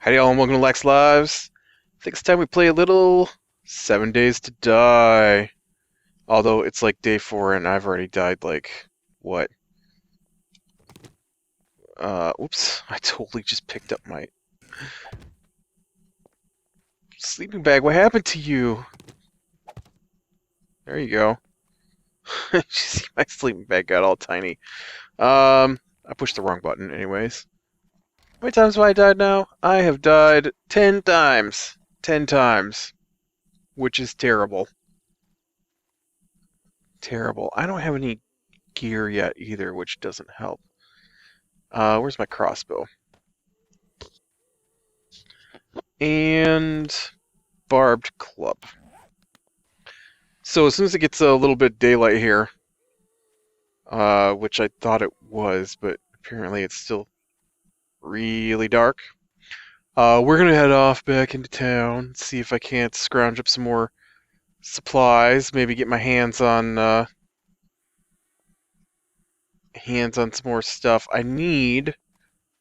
Howdy all and welcome to Lex Lives. I think it's time we play a little 7 Days to Die. Although it's like day 4 and I've already died like, what? Oops. I totally just picked up my sleeping bag. What happened to you? There you go. You see my sleeping bag got all tiny. I pushed the wrong button anyways. How many times have I died now? I have died 10 times. 10 times. Which is terrible. Terrible. I don't have any gear yet either, which doesn't help. Where's my crossbow? And barbed club. So as soon as it gets a little bit daylight here, which I thought it was, but apparently it's still really dark, we're gonna head off back into town, see if I can't scrounge up some more supplies, maybe get my hands on some more stuff. I need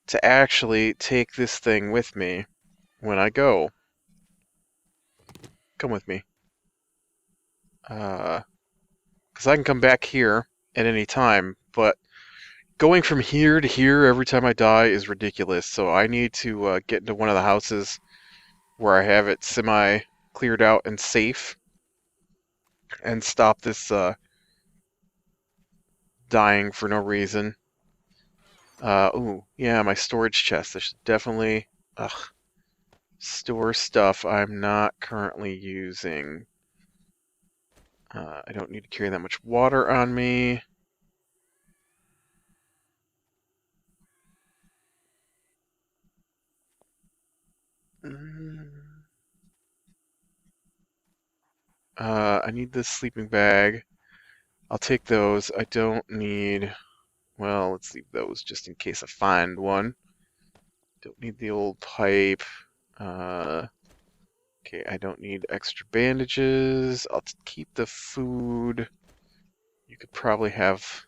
to actually take this thing with me when I go. Come with me. Because I can come back here at any time, but going from here to here every time I die is ridiculous, so I need to get into one of the houses where I have it semi-cleared out and safe, and stop this dying for no reason. Ooh, yeah, my storage chest. I should definitely store stuff I'm not currently using. I don't need to carry that much water on me. I need this sleeping bag. I'll take those. I don't need... Well, let's leave those just in case I find one. Don't need the old pipe. Okay, I don't need extra bandages. I'll keep the food. You could probably have...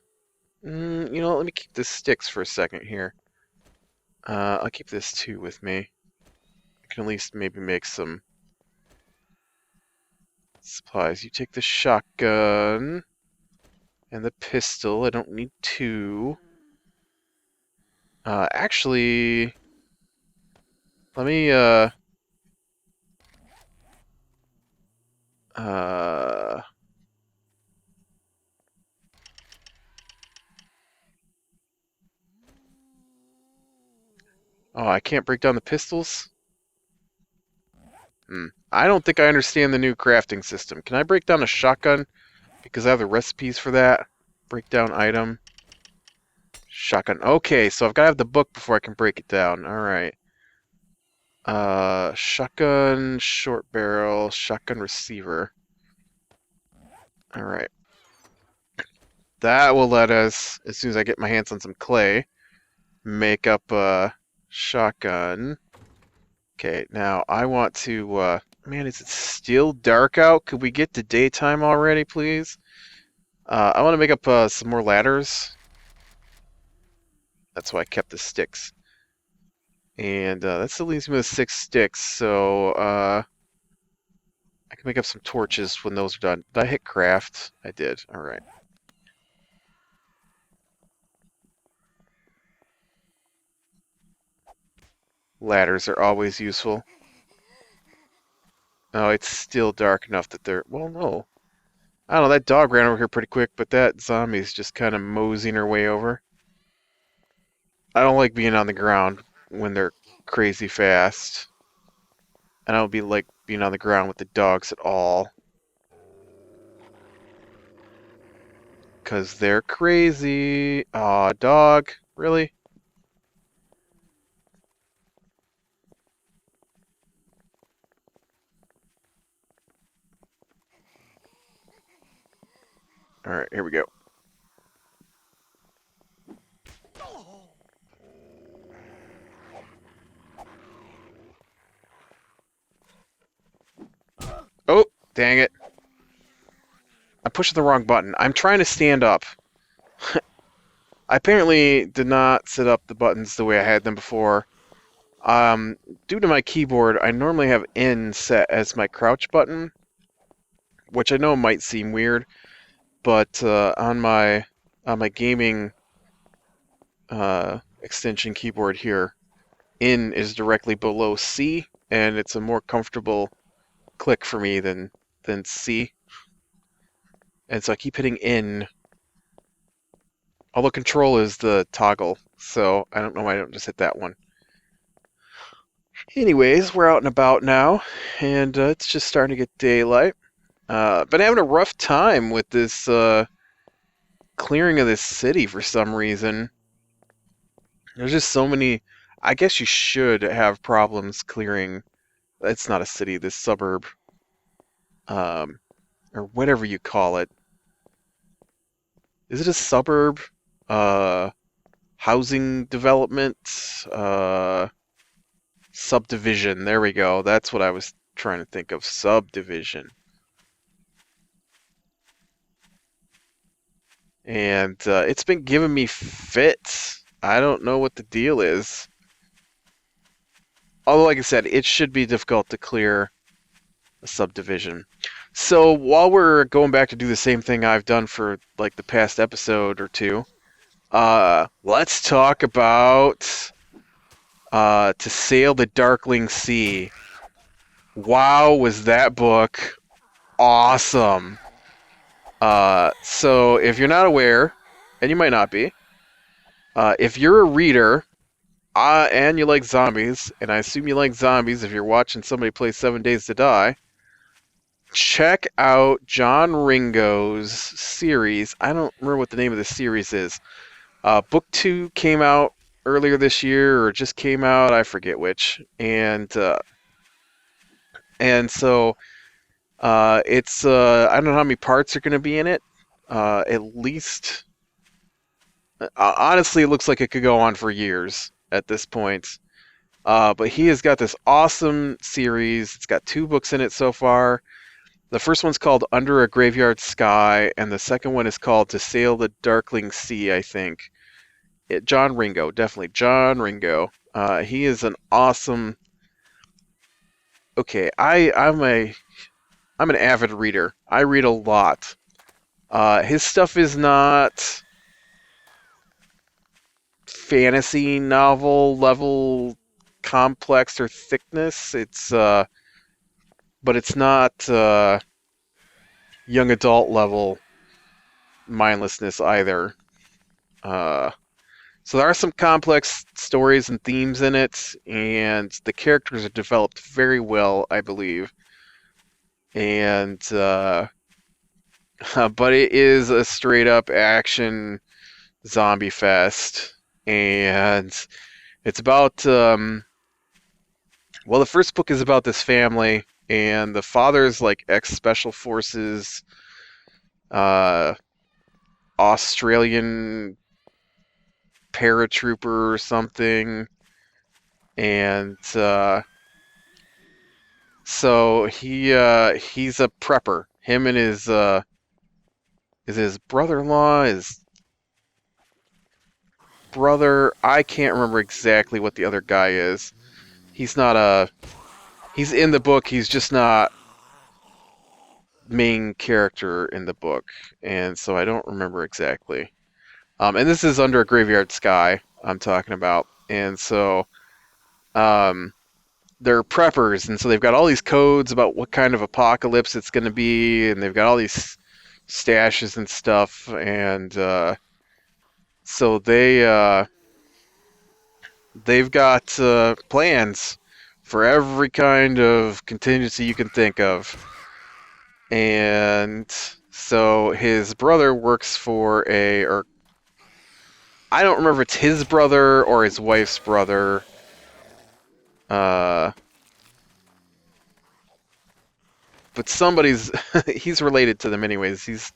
you know, let me keep the sticks for a second here. I'll keep this too with me. I can at least maybe make some supplies. You take the shotgun and the pistol. I don't need two. Actually, let me, oh, I can't break down the pistols? I don't think I understand the new crafting system. Can I break down a shotgun? Because I have the recipes for that. Break down item. Shotgun. Okay, so I've got to have the book before I can break it down. Alright. Shotgun, short barrel, shotgun receiver. Alright. That will let us, as soon as I get my hands on some clay, make up a shotgun. Okay, now I want to, man, is it still dark out? Could we get to daytime already, please? I want to make up some more ladders. That's why I kept the sticks. And that still leaves me with 6 sticks, so I can make up some torches when those are done. Did I hit craft? I did. Alright. Ladders are always useful. Oh, it's still dark enough that they're... Well, no. I don't know, that dog ran over here pretty quick, but that zombie's just kind of moseying her way over. I don't like being on the ground when they're crazy fast. And I don't like being on the ground with the dogs at all. Because they're crazy. Aw, dog. Really? Alright, here we go. Oh, dang it. I pushed the wrong button. I'm trying to stand up. I apparently did not set up the buttons the way I had them before. Um, Due to my keyboard, I normally have N set as my crouch button, which I know might seem weird, but on my gaming extension keyboard here, N is directly below C, and it's a more comfortable click for me than C. And so I keep hitting N, although Control is the toggle, so I don't know why I don't just hit that one. Anyways, we're out and about now, and it's just starting to get daylight. Been having a rough time with this clearing of this city for some reason. There's just so many. I guess you should have problems clearing. It's not a city, this suburb, um, or whatever you call it. Is it a suburb? Uh, Housing development? Subdivision. There we go. That's what I was trying to think of. Subdivision. And it's been giving me fits. I don't know what the deal is. Although, like I said, it should be difficult to clear a subdivision. So while we're going back to do the same thing I've done for like the past episode or two, let's talk about To Sail the Darkling Sea. Wow, was that book awesome! So if you're not aware, and you might not be, if you're a reader and you like zombies, and I assume you like zombies if you're watching somebody play 7 Days to Die, check out John Ringo's series. I don't remember what the name of the series is. Book 2 came out earlier this year, or just came out, I forget which. And so it's I don't know how many parts are going to be in it. At least, honestly, it looks like it could go on for years at this point. But he has got this awesome series. It's got 2 books in it so far. The first one's called Under a Graveyard Sky, and the second one is called To Sail the Darkling Sea, I think. John Ringo, definitely John Ringo. He is an awesome. Okay, I'm an avid reader. I read a lot. His stuff is not fantasy novel level complex or thickness. But it's not young adult level mindlessness either. So there are some complex stories and themes in it, and the characters are developed very well, I believe. And but it is a straight up action zombie fest, and it's about well, the first book is about this family, and the father's like ex special forces, uh, Australian paratrooper or something, and so he's a prepper. Him and his is his brother-in-law, his brother. I can't remember exactly what the other guy is. He's not a. He's in the book. He's just not main character in the book, and so I don't remember exactly. And this is Under a Graveyard Sky I'm talking about, and so um, they're preppers, and so they've got all these codes about what kind of apocalypse it's going to be, and they've got all these stashes and stuff, and so they've got plans for every kind of contingency you can think of. And so his brother works for or I don't remember if it's his brother or his wife's brother. Uh, but somebody's he's related to them anyways.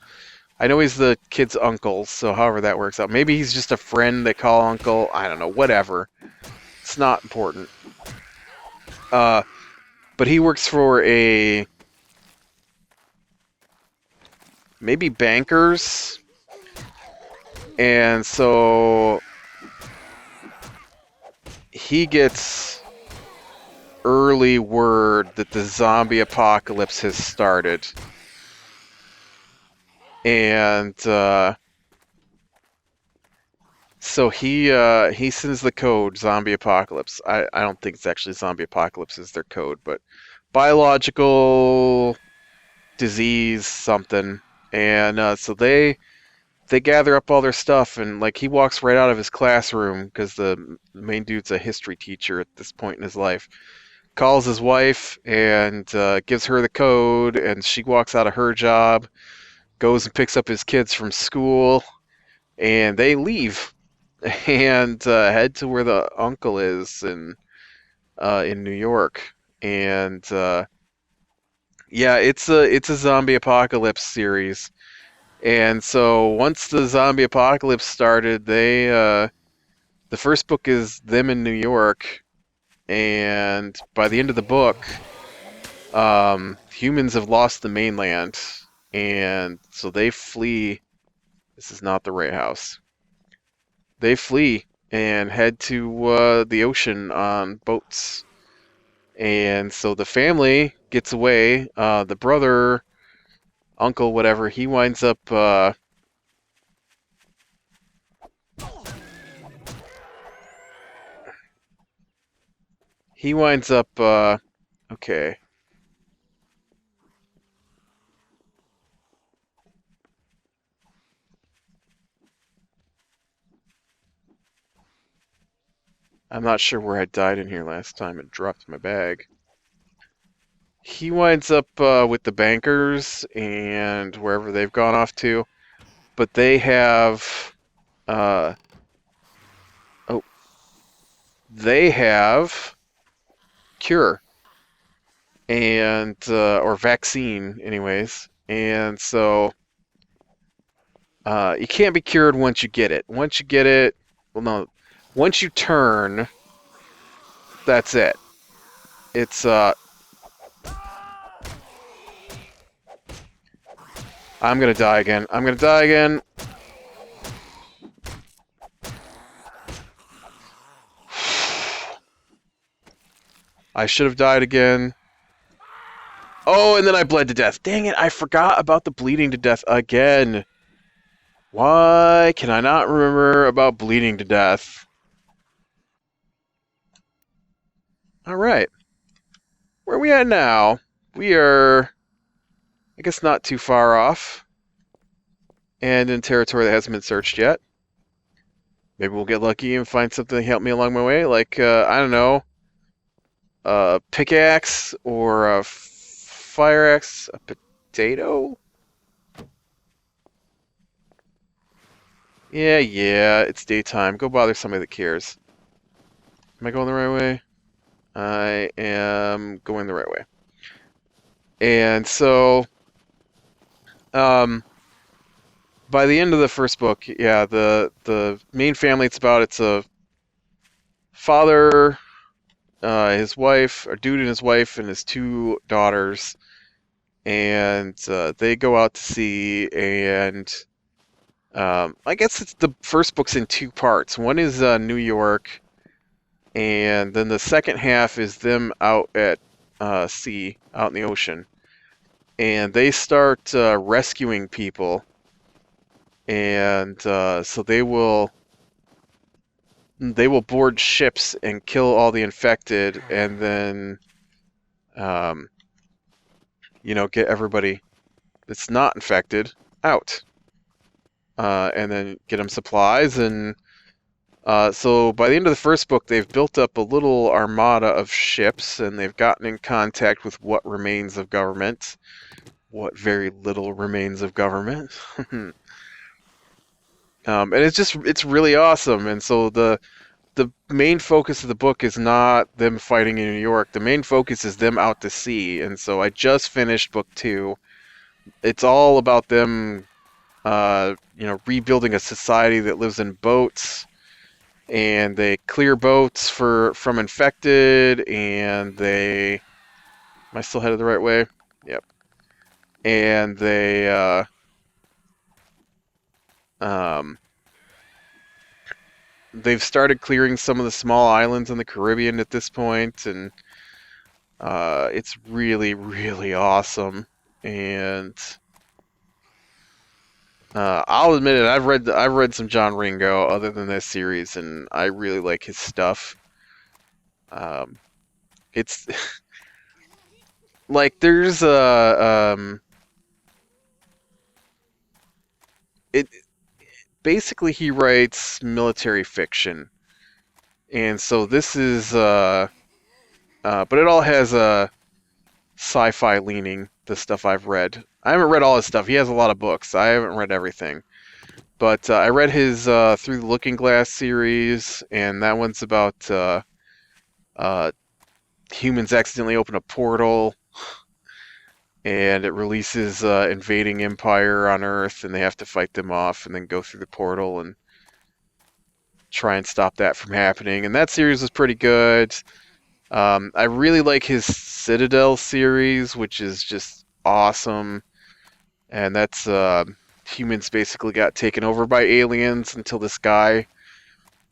I know he's the kid's uncle, so however that works out. Maybe he's just a friend they call uncle. I don't know, whatever. It's not important. But he works for maybe bankers, and so he gets early word that the zombie apocalypse has started. And so he sends the code zombie apocalypse. I don't think it's actually zombie apocalypse is their code, but biological disease something. And so they gather up all their stuff, and like he walks right out of his classroom because the main dude's a history teacher at this point in his life. Calls his wife and gives her the code, and she walks out of her job, goes and picks up his kids from school, and they leave and head to where the uncle is in New York. And yeah, it's a zombie apocalypse series. And so once the zombie apocalypse started, the first book is them in New York, and by the end of the book, humans have lost the mainland, and so they flee. This is not the right house. They flee and head to the ocean on boats. And so the family gets away. The brother, uncle, whatever, he winds up. Okay, I'm not sure where I died in here last time and dropped my bag. He winds up with the bankers and wherever they've gone off to, but they have uh, oh, they have cure and or vaccine, anyways. And so you can't be cured once you get it. Once you get it, well, no, once you turn, that's it. It's I'm gonna die again. I'm gonna die again. I should have died again. Oh, and then I bled to death. Dang it, I forgot about the bleeding to death again. Why can I not remember about bleeding to death? Alright, where are we at now? We are, I guess, not too far off, and in territory that hasn't been searched yet. Maybe we'll get lucky and find something to help me along my way, like, I don't know, a pickaxe or a fire axe, a potato? Yeah, it's daytime. Go bother somebody that cares. Am I going the right way? I am going the right way. And so, um, by the end of the first book, yeah, the main family it's a father, his wife, a dude and his wife, and his two daughters, and they go out to sea. And I guess it's the first book's in two parts. One is New York, and then the second half is them out at sea, out in the ocean, and they start rescuing people. And so they will board ships and kill all the infected, and then um, get everybody that's not infected out, and then get them supplies. And so by the end of the first book, they've built up a little armada of ships, and they've gotten in contact with what remains of government, what very little remains of government. And it's really awesome. And so the main focus of the book is not them fighting in New York. The main focus is them out to sea. And so I just finished book 2. It's all about them, rebuilding a society that lives in boats, and they clear boats from infected, and am I still headed the right way? Yep. And um, they've started clearing some of the small islands in the Caribbean at this point, and It's really, really awesome, and I'll admit it. I've read some John Ringo other than this series, and I really like his stuff. Um, it's like there's a it basically he writes military fiction, and so this is but it all has a sci-fi leaning. The stuff I've read, I haven't read all his stuff. He has a lot of books. I haven't read everything, but I read his Through the Looking Glass series, and that one's about uh, humans accidentally open a portal and it releases invading empire on Earth, and they have to fight them off and then go through the portal and try and stop that from happening. And that series was pretty good. I really like his Citadel series, which is just awesome. And that's humans basically got taken over by aliens until this guy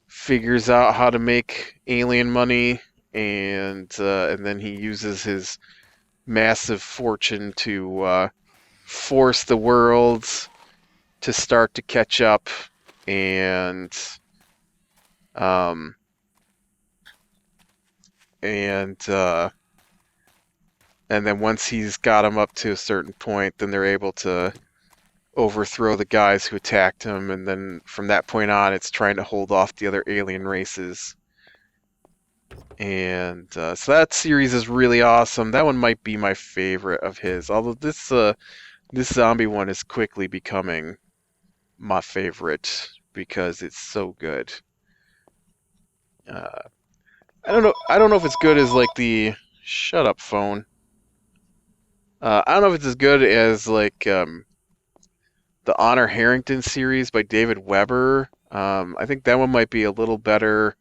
figures out how to make alien money, and then he uses his massive fortune to force the world to start to catch up, and um, and uh, and then once he's got him up to a certain point, then they're able to overthrow the guys who attacked him, and then from that point on, it's trying to hold off the other alien races. And so that series is really awesome. That one might be my favorite of his. Although this zombie one is quickly becoming my favorite because it's so good. Uh, I don't know. I don't know if it's good as like the shut up phone. I don't know if it's as good as like the Honor Harrington series by David Weber. I think that one might be a little better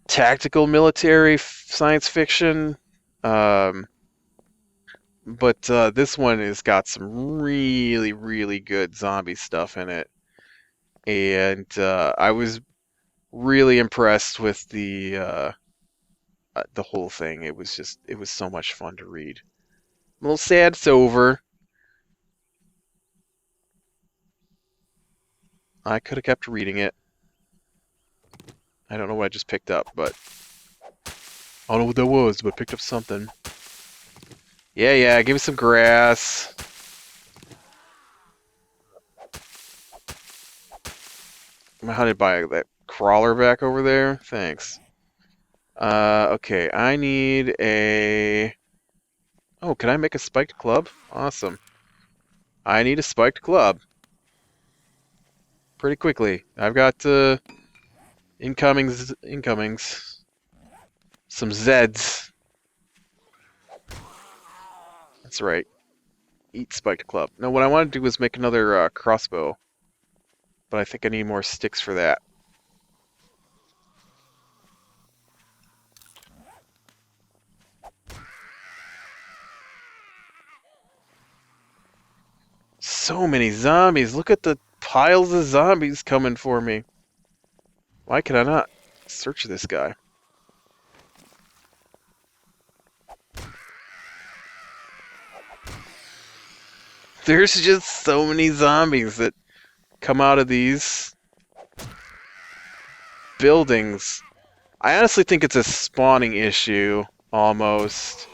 tactical military science fiction. Um, but this one has got some really, really good zombie stuff in it, and I was really impressed with the whole thing. It was so much fun to read. I'm a little sad it's over. I could have kept reading it. I don't know what I just picked up, but I don't know what that was, but I picked up something. Yeah, yeah, give me some grass. How did I buy that crawler back over there? Thanks. Okay, I need a... Oh, can I make a spiked club? Awesome. I need a spiked club. Pretty quickly. I've got incomings. Some Zeds. That's right. Eat spiked club. No, what I want to do is make another crossbow, but I think I need more sticks for that. So many zombies. Look at the piles of zombies coming for me. Why can I not search this guy? There's just so many zombies that come out of these buildings. I honestly think it's a spawning issue, almost.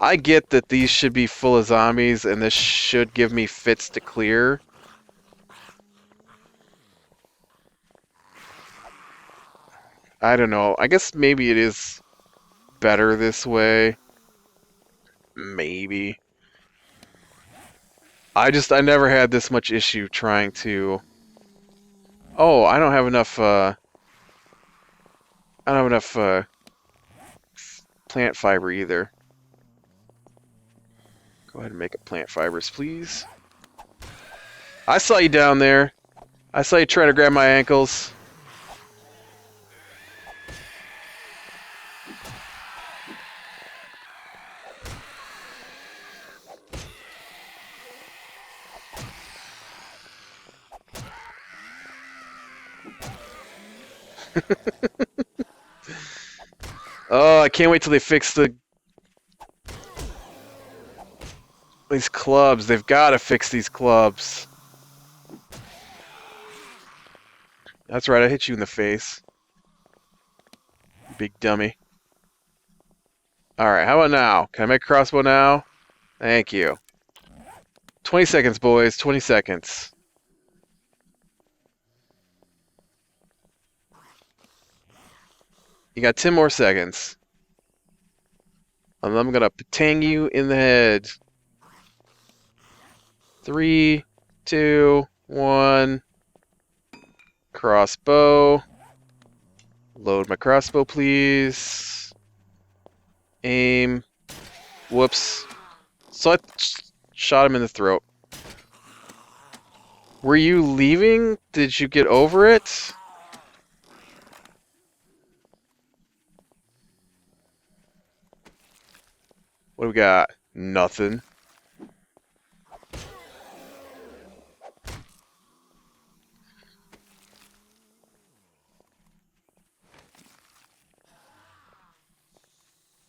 I get that these should be full of zombies, and this should give me fits to clear. I don't know. I guess maybe it is better this way. Maybe. I never had this much issue trying to... Oh, I don't have enough, plant fiber either. Go ahead and make up plant fibers, please. I saw you down there. I saw you trying to grab my ankles. Oh, I can't wait till they fix the These clubs, they've got to fix these clubs. That's right, I hit you in the face, you big dummy. Alright, how about now? Can I make a crossbow now? Thank you. 20 seconds, boys, 20 seconds. You got 10 more seconds. And I'm gonna patang you in the head. 3, 2, 1. Crossbow. Load my crossbow, please. Aim. Whoops. So I shot him in the throat. Were you leaving? Did you get over it? What do we got? Nothing.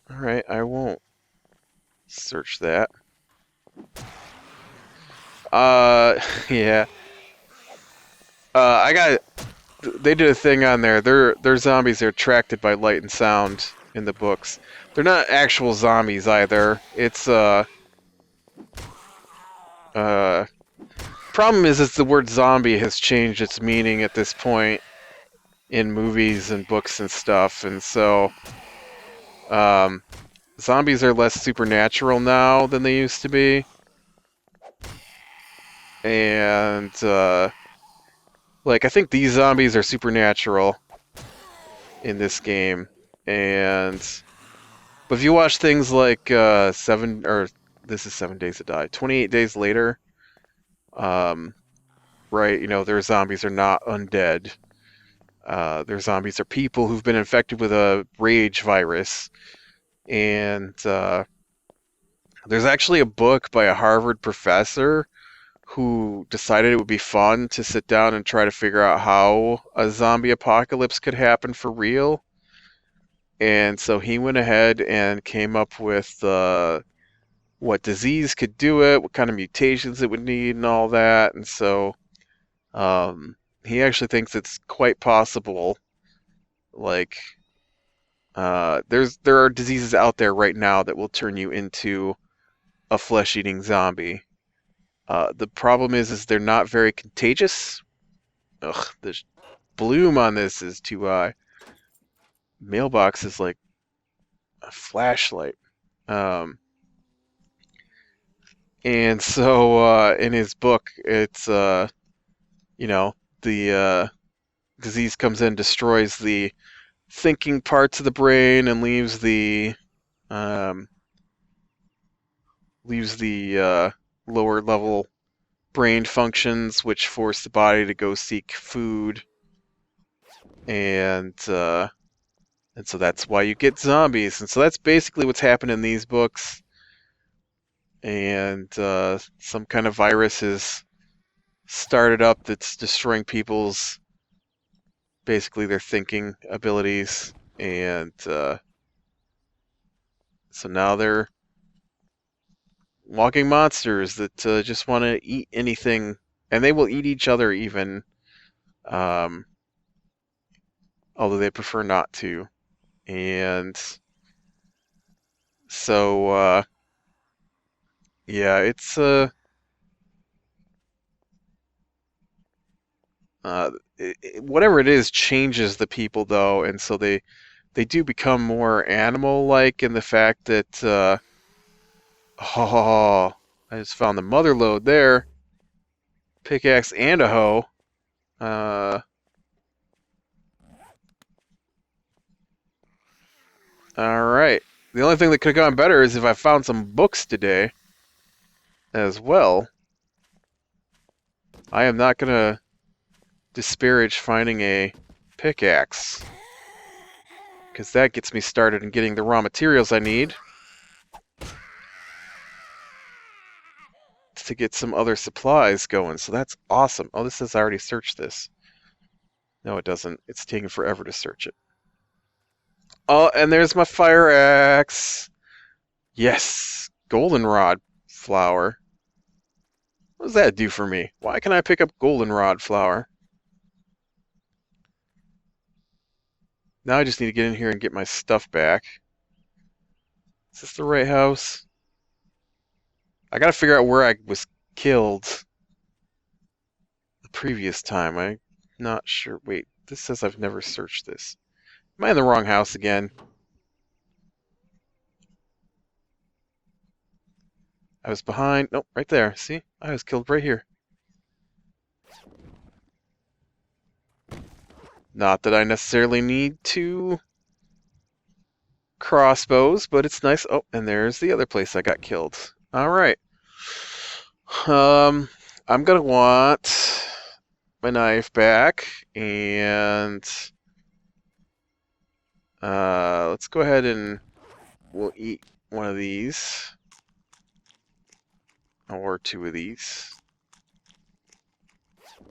Alright, I won't search that. Yeah. I got. They did a thing on there. They're zombies. They're attracted by light and sound in the books. They're not actual zombies either. It's uh. Problem is the word zombie has changed its meaning at this point in movies and books and stuff, and so um, zombies are less supernatural now than they used to be, and like I think these zombies are supernatural in this game, and but if you watch things like this is 7 Days to Die, 28 Days Later, um, right? You know, their zombies are not undead. Their zombies are people who've been infected with a rage virus, and there's actually a book by a Harvard professor who decided it would be fun to sit down and try to figure out how a zombie apocalypse could happen for real. And so he went ahead and came up with what disease could do it, what kind of mutations it would need, and all that. And so he actually thinks it's quite possible. Like, there are diseases out there right now that will turn you into a flesh-eating zombie. The problem is they're not very contagious. Ugh, the bloom on this is too high. Mailbox is like a flashlight. And so in his book, it's you know, the disease comes in, destroys the thinking parts of the brain, and um, leaves the lower level brain functions, which force the body to go seek food, and so that's why you get zombies. And so that's basically what's happened in these books. And some kind of virus is started up that's destroying people's basically their thinking abilities, and so now they're walking monsters that just want to eat anything, and they will eat each other even, um, although they prefer not to. And so yeah, it's whatever it is changes the people though, and so they do become more animal-like in the fact that oh, I just found the mother lode there, pickaxe and a hoe. All right. The only thing that could have gone better is if I found some books today as well. I am not gonna disparage finding a pickaxe, because that gets me started in getting the raw materials I need to get some other supplies going. So that's awesome. Oh, this says I already searched this. No, it doesn't. It's taking forever to search it. Oh, and there's my fire axe. Yes, goldenrod. flower. What does that do for me? Why can I pick up goldenrod flower? Now I just need to get in here and get my stuff back. Is this the right house? I gotta figure out where I was killed the previous time. I'm not sure. Wait, this says I've never searched this. Am I in the wrong house again? I was behind. Nope, right there. See? I was killed right here. Not that I necessarily need two crossbows, but it's nice. Oh, and there's the other place I got killed. All right. I'm gonna want my knife back, and let's go ahead and we'll eat one of these or two of these.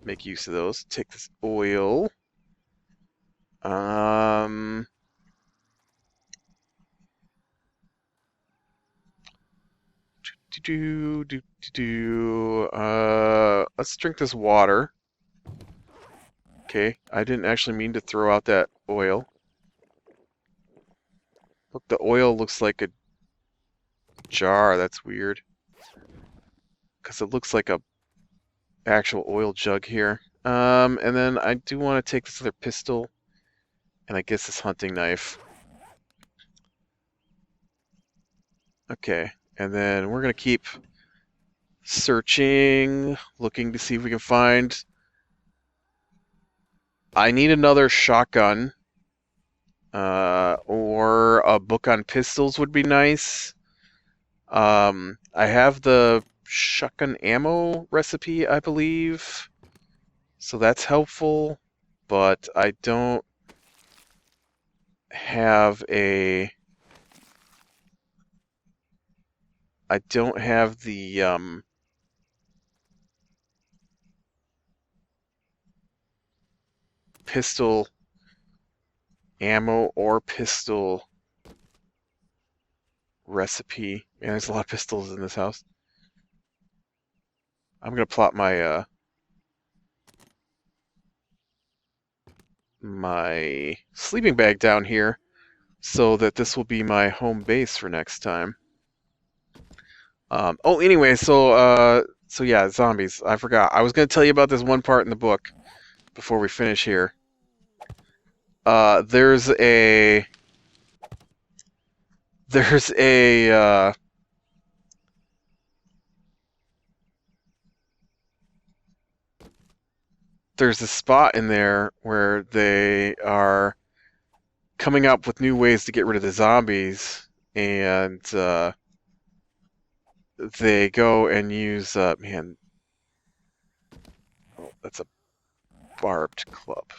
Make use of those. Take this oil. Let's drink this water. Okay, I didn't actually mean to throw out that oil. Look, the oil looks like a jar. That's weird. Because it looks like a actual oil jug here. And then I do want to take this other pistol and I guess this hunting knife. Okay, and then we're gonna keep searching, looking to see if we can find. I need another shotgun, or a book on pistols would be nice. I have the shotgun ammo recipe, I believe, so that's helpful, but I don't have a. I don't have the pistol ammo or pistol recipe. Man, there's a lot of pistols in this house. I'm gonna plot my my sleeping bag down here so that this will be my home base for next time. Oh, anyway, so yeah, zombies. I forgot. I was gonna tell you about this one part in the book before we finish here. There's a there's a there's a spot in there where they are coming up with new ways to get rid of the zombies, and they go and use man. Oh, that's a barbed club.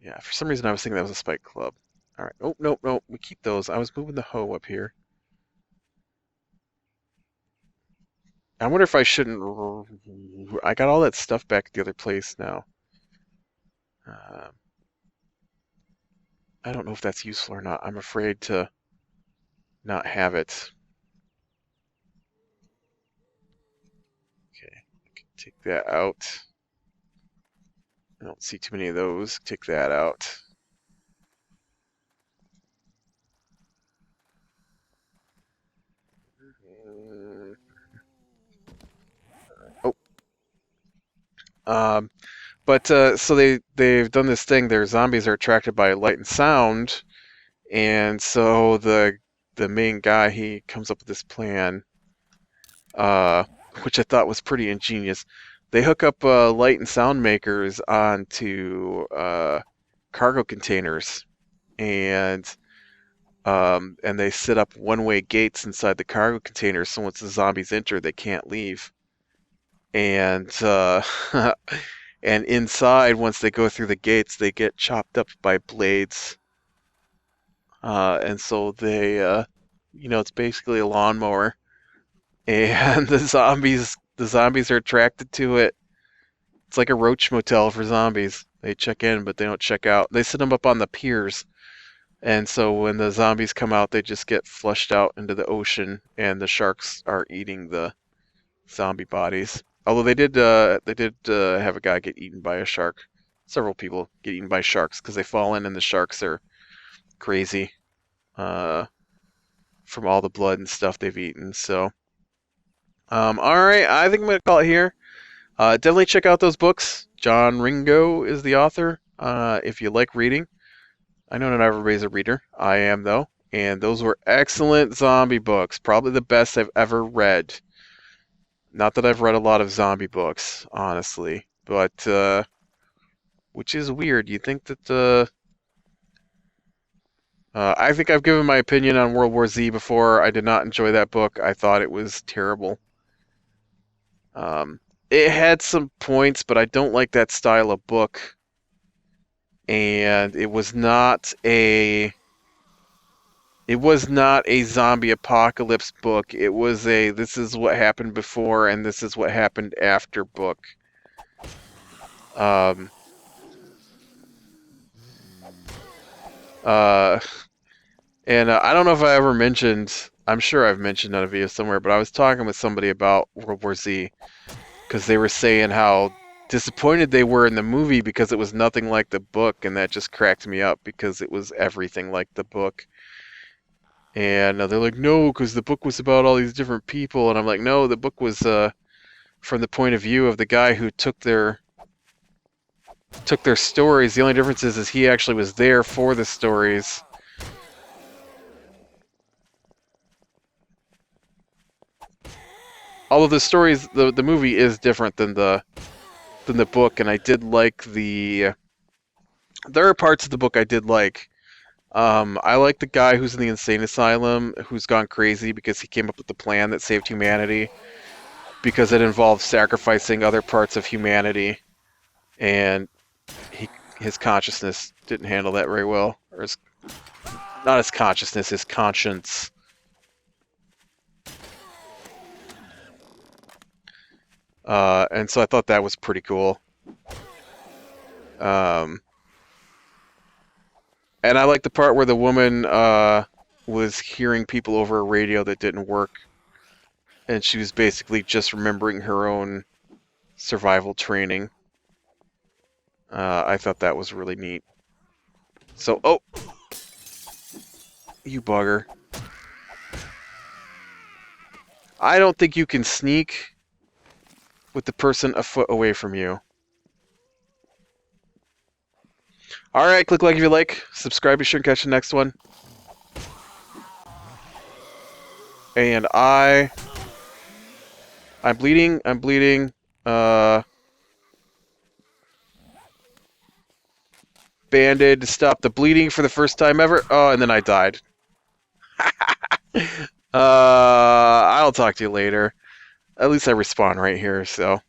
Yeah, for some reason I was thinking that was a spike club. All right. Oh, nope, nope. We keep those. I was moving the hoe up here. I wonder if I shouldn't. I got all that stuff back at the other place now. Uh, I don't know if that's useful or not. I'm afraid to not have it. Okay, I can take that out. I don't see too many of those. Take that out. Oh. But so they've done this thing. Their zombies are attracted by light and sound, and so the main guy, he comes up with this plan, uh, which I thought was pretty ingenious. They hook up light and sound makers onto cargo containers, and they set up one-way gates inside the cargo containers, so once the zombies enter, they can't leave. And and inside, once they go through the gates, they get chopped up by blades. And so it's basically a lawnmower, and the zombies are attracted to it. It's like a roach motel for zombies. They check in, but they don't check out. They set them up on the piers, And so when the zombies come out, they just get flushed out into the ocean, and the sharks are eating the zombie bodies. Although they did have a guy get eaten by a shark. Several people get eaten by sharks because they fall in, and the sharks are crazy uh, from all the blood and stuff they've eaten. So, all right, I think I'm gonna call it here. Definitely check out those books. John Ringo is the author. If you like reading, I know not everybody's a reader. I am though, and those were excellent zombie books. Probably the best I've ever read. Not that I've read a lot of zombie books, honestly, but which is weird. You think that I think I've given my opinion on World War Z before. I did not enjoy that book. I thought it was terrible. Um, it had some points, but I don't like that style of book. And it was not a zombie apocalypse book. It was a this is what happened before and this is what happened after book. Um, uh, and I don't know if I ever mentioned. I'm sure I've mentioned on a video somewhere, but I was talking with somebody about World War Z because they were saying how disappointed they were in the movie because it was nothing like the book, and that just cracked me up because it was everything like the book. And they're like, no, because the book was about all these different people, and I'm like, no, the book was from the point of view of the guy who took their stories. The only difference is he actually was there for the stories. Although the stories, the movie is different than the book, and I did like there are parts of the book I did like. I like the guy who's in the insane asylum who's gone crazy because he came up with the plan that saved humanity because it involved sacrificing other parts of humanity, and his consciousness didn't handle that very well, or not his consciousness, his conscience. And so I thought that was pretty cool. Um, and I like the part where the woman was hearing people over a radio that didn't work, and she was basically just remembering her own survival training. I thought that was really neat. So, oh, you bugger. I don't think you can sneak with the person a foot away from you. Alright, click like if you like. Subscribe, be sure and catch the next one. And I'm bleeding. Banded to stop the bleeding for the first time ever. Oh, and then I died. I'll talk to you later. At least I respawn right here, so.